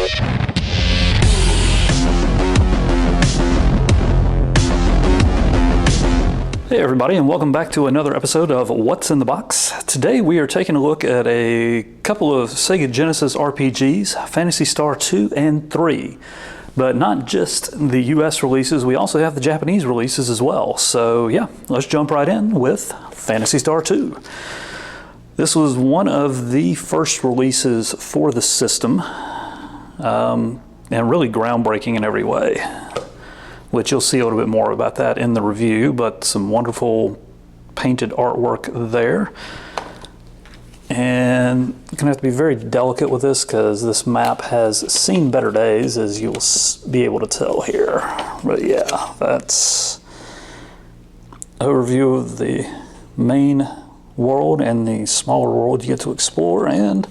Hey everybody, and welcome back to another episode of What's in the Box. Today we are taking a look at a couple of Sega Genesis RPGs, Phantasy Star 2 and 3. But not just the US releases, we also have the Japanese releases as well. So yeah, let's jump right in with Phantasy Star 2. This was one of the first releases for the system, and really groundbreaking in every way, which you'll see a little bit more about that in the review, but some wonderful painted artwork there. And you're gonna have to be very delicate with this because this map has seen better days, as you'll be able to tell here. But yeah, that's overview of the main world and the smaller world you get to explore. And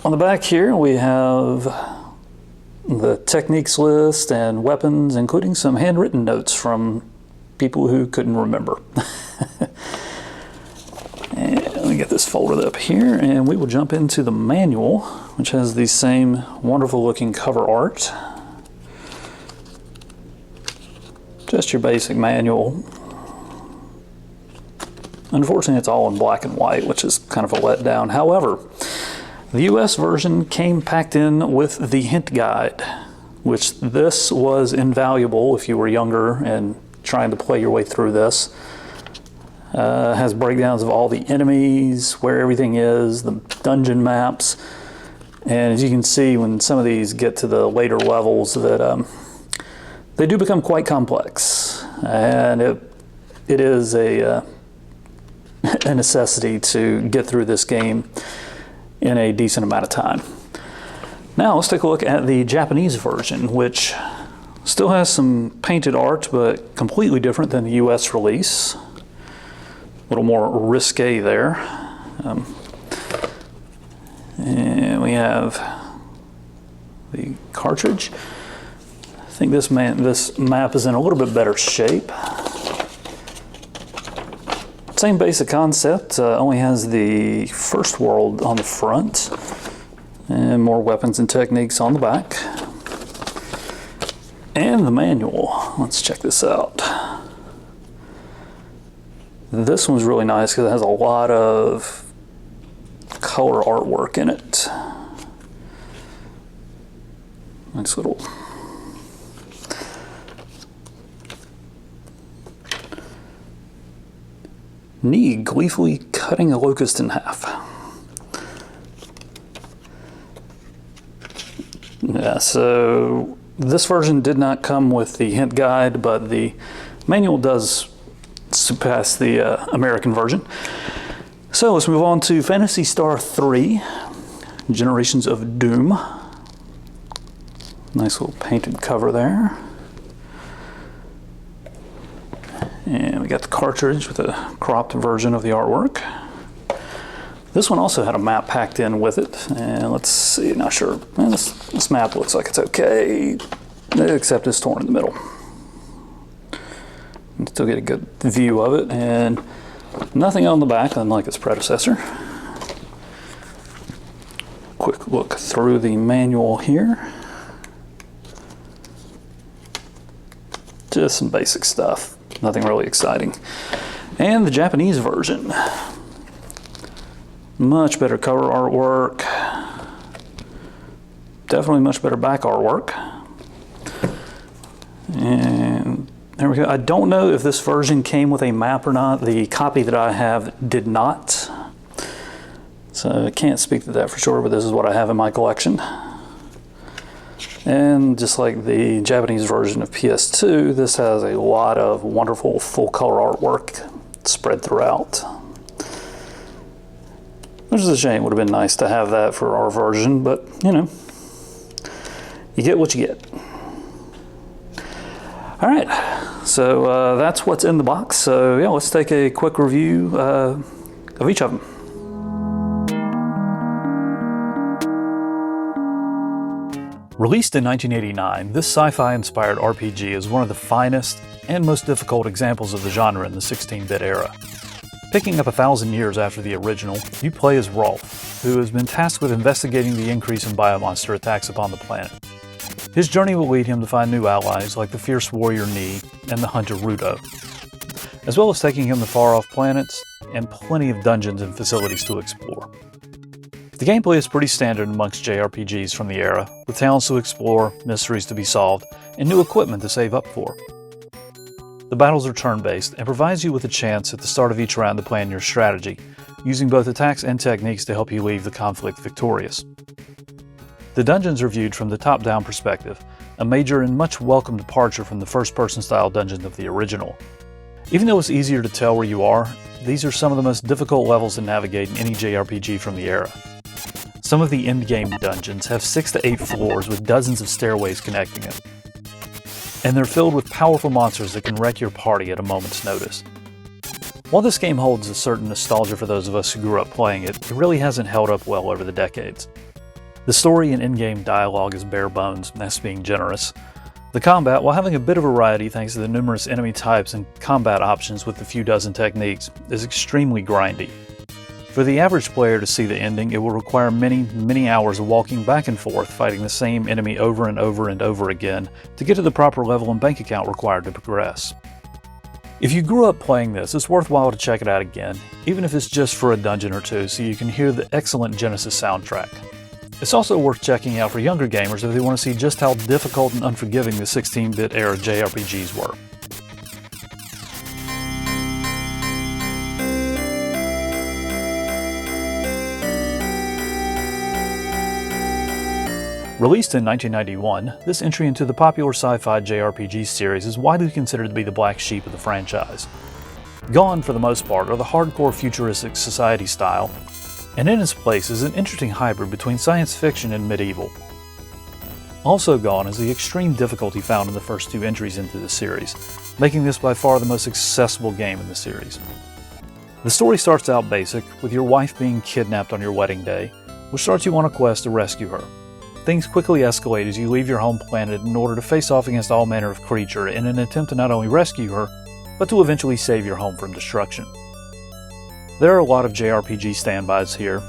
on the back here we have the techniques list and weapons, including some handwritten notes from people who couldn't remember. And let me get this folded up here, and we will jump into the manual, which has the same wonderful looking cover art. Just your basic manual. Unfortunately, it's all in black and white, which is kind of a letdown. However, the US version came packed in with the hint guide, which this was invaluable if you were younger and trying to play your way through this. Has breakdowns of all the enemies, where everything is, the dungeon maps, and as you can see when some of these get to the later levels that they do become quite complex, and it is a necessity to get through this game in a decent amount of time. Now let's take a look at the Japanese version, which still has some painted art, but completely different than the US release. A little more risque there. And we have the cartridge. I think this map is in a little bit better shape. Same basic concept, only has the first world on the front and more weapons and techniques on the back. And the manual, let's check this out. This one's really nice because it has a lot of color artwork in it. Nice little knee gleefully cutting a locust in half. Yeah, so this version did not come with the hint guide, but the manual does surpass the American version. So let's move on to Phantasy Star 3, Generations of Doom. Nice little painted cover there. And we got the cartridge with a cropped version of the artwork. This one also had a map packed in with it. And let's see, not sure. Man, this map looks like it's okay, except it's torn in the middle. You can still get a good view of it, and nothing on the back, unlike its predecessor. Quick look through the manual here. Just some basic stuff. Nothing really exciting. And the Japanese version. Much better cover artwork. Definitely much better back artwork. And there we go. I don't know if this version came with a map or not. The copy that I have did not. So I can't speak to that for sure, but this is what I have in my collection. And just like the Japanese version of PS2, this has a lot of wonderful full color artwork spread throughout. Which is a shame. It would have been nice to have that for our version, but you know, you get what you get. All right, so that's what's in the box. So yeah, let's take a quick review of each of them. Released in 1989, this sci-fi inspired RPG is one of the finest and most difficult examples of the genre in the 16-bit era. Picking up 1,000 years after the original, you play as Rolf, who has been tasked with investigating the increase in biomonster attacks upon the planet. His journey will lead him to find new allies like the fierce warrior Nee and the hunter Rudo, as well as taking him to far-off planets and plenty of dungeons and facilities to explore. The gameplay is pretty standard amongst JRPGs from the era, with towns to explore, mysteries to be solved, and new equipment to save up for. The battles are turn-based and provides you with a chance at the start of each round to plan your strategy, using both attacks and techniques to help you leave the conflict victorious. The dungeons are viewed from the top-down perspective, a major and much welcome departure from the first-person style dungeons of the original. Even though it's easier to tell where you are, these are some of the most difficult levels to navigate in any JRPG from the era. Some of the end-game dungeons have 6 to 8 floors with dozens of stairways connecting them, and they're filled with powerful monsters that can wreck your party at a moment's notice. While this game holds a certain nostalgia for those of us who grew up playing it, it really hasn't held up well over the decades. The story and in-game dialogue is bare bones, and that's being generous. The combat, while having a bit of variety thanks to the numerous enemy types and combat options with a few dozen techniques, is extremely grindy. For the average player to see the ending, it will require many hours of walking back and forth, fighting the same enemy over and over and over again to get to the proper level and bank account required to progress. If you grew up playing this, it's worthwhile to check it out again, even if it's just for a dungeon or two so you can hear the excellent Genesis soundtrack. It's also worth checking out for younger gamers if they want to see just how difficult and unforgiving the 16-bit era JRPGs were. Released in 1991, this entry into the popular sci-fi JRPG series is widely considered to be the black sheep of the franchise. Gone, for the most part, are the hardcore futuristic society style, and in its place is an interesting hybrid between science fiction and medieval. Also gone is the extreme difficulty found in the first 2 entries into the series, making this by far the most accessible game in the series. The story starts out basic, with your wife being kidnapped on your wedding day, which starts you on a quest to rescue her. Things quickly escalate as you leave your home planet in order to face off against all manner of creature in an attempt to not only rescue her, but to eventually save your home from destruction. There are a lot of JRPG standbys here.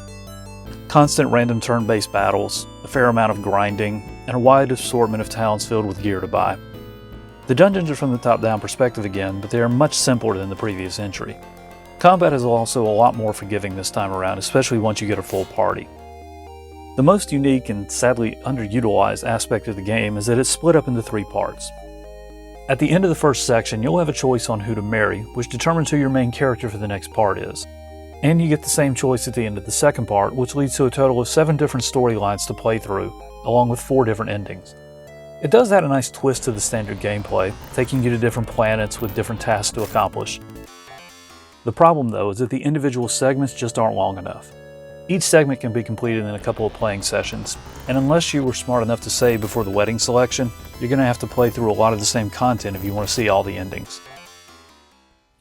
Constant random turn-based battles, a fair amount of grinding, and a wide assortment of towns filled with gear to buy. The dungeons are from the top-down perspective again, but they are much simpler than the previous entry. Combat is also a lot more forgiving this time around, especially once you get a full party. The most unique and sadly underutilized aspect of the game is that it's split up into 3 parts. At the end of the first section, you'll have a choice on who to marry, which determines who your main character for the next part is. And you get the same choice at the end of the second part, which leads to a total of 7 different storylines to play through, along with 4 different endings. It does add a nice twist to the standard gameplay, taking you to different planets with different tasks to accomplish. The problem though is that the individual segments just aren't long enough. Each segment can be completed in a couple of playing sessions, and unless you were smart enough to save before the wedding selection, you're going to have to play through a lot of the same content if you want to see all the endings.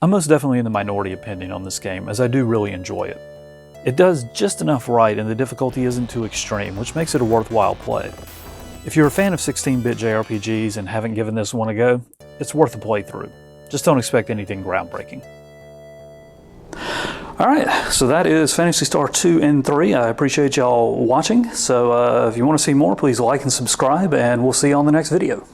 I'm most definitely in the minority opinion on this game, as I do really enjoy it. It does just enough right and the difficulty isn't too extreme, which makes it a worthwhile play. If you're a fan of 16-bit JRPGs and haven't given this one a go, it's worth a playthrough. Just don't expect anything groundbreaking. Alright, so that is Phantasy Star 2 and 3. I appreciate y'all watching, so if you want to see more, please like and subscribe, and we'll see you on the next video.